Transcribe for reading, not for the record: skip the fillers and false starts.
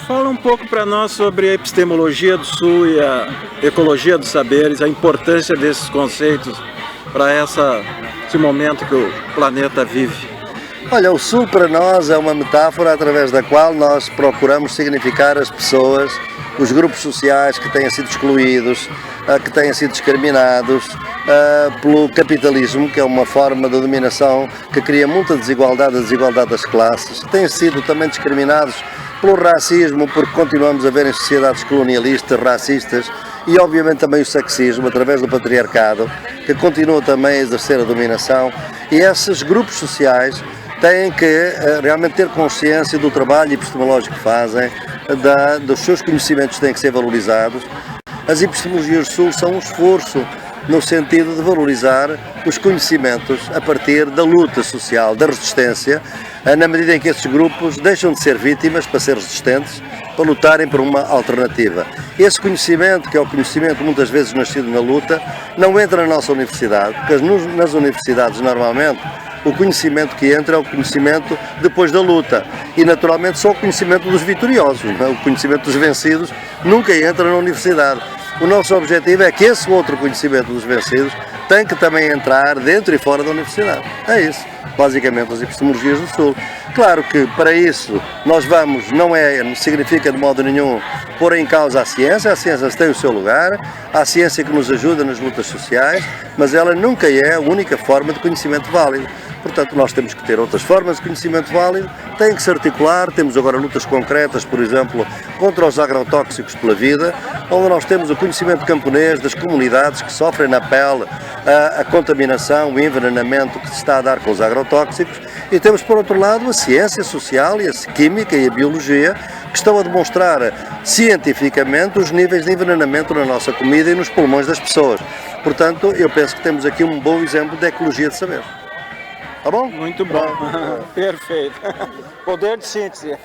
Fala um pouco para nós sobre a epistemologia do Sul e a ecologia dos saberes, a importância desses conceitos para esse momento que o planeta vive. Olha, o Sul para nós é uma metáfora através da qual nós procuramos significar as pessoas, os grupos sociais que têm sido excluídos, que têm sido discriminados pelo capitalismo, que é uma forma de dominação que cria muita desigualdade, a desigualdade das classes, que têm sido também discriminados pelo racismo, porque continuamos a ver em sociedades colonialistas, racistas, e obviamente também o sexismo, através do patriarcado, que continua também a exercer a dominação, e esses grupos sociais têm que realmente ter consciência do trabalho epistemológico que fazem, dos seus conhecimentos têm que ser valorizados. As epistemologias do Sul são um esforço no sentido de valorizar os conhecimentos a partir da luta social, da resistência, na medida em que esses grupos deixam de ser vítimas para ser resistentes, para lutarem por uma alternativa. Esse conhecimento, que é o conhecimento muitas vezes nascido na luta, não entra na nossa universidade, porque nas universidades normalmente o conhecimento que entra é o conhecimento depois da luta e naturalmente só o conhecimento dos vitoriosos, não é? O conhecimento dos vencidos nunca entra na universidade. O nosso objetivo é que esse outro conhecimento dos vencidos tem que também entrar dentro e fora da universidade. É isso, basicamente, as epistemologias do Sul. Claro que para isso nós vamos, não significa de modo nenhum pôr em causa a ciência tem o seu lugar, há a ciência que nos ajuda nas lutas sociais, mas ela nunca é a única forma de conhecimento válido. Portanto, nós temos que ter outras formas de conhecimento válido, tem que se articular, temos agora lutas concretas, por exemplo, contra os agrotóxicos pela vida, onde nós temos o conhecimento camponês das comunidades que sofrem na pele a contaminação, o envenenamento que se está a dar com os agrotóxicos, e temos, por outro lado, a ciência social e a química e a biologia, que estão a demonstrar cientificamente os níveis de envenenamento na nossa comida e nos pulmões das pessoas. Portanto, eu penso que temos aqui um bom exemplo de ecologia de saber. Tá bom? Muito bom. Perfeito. Poder de síntese.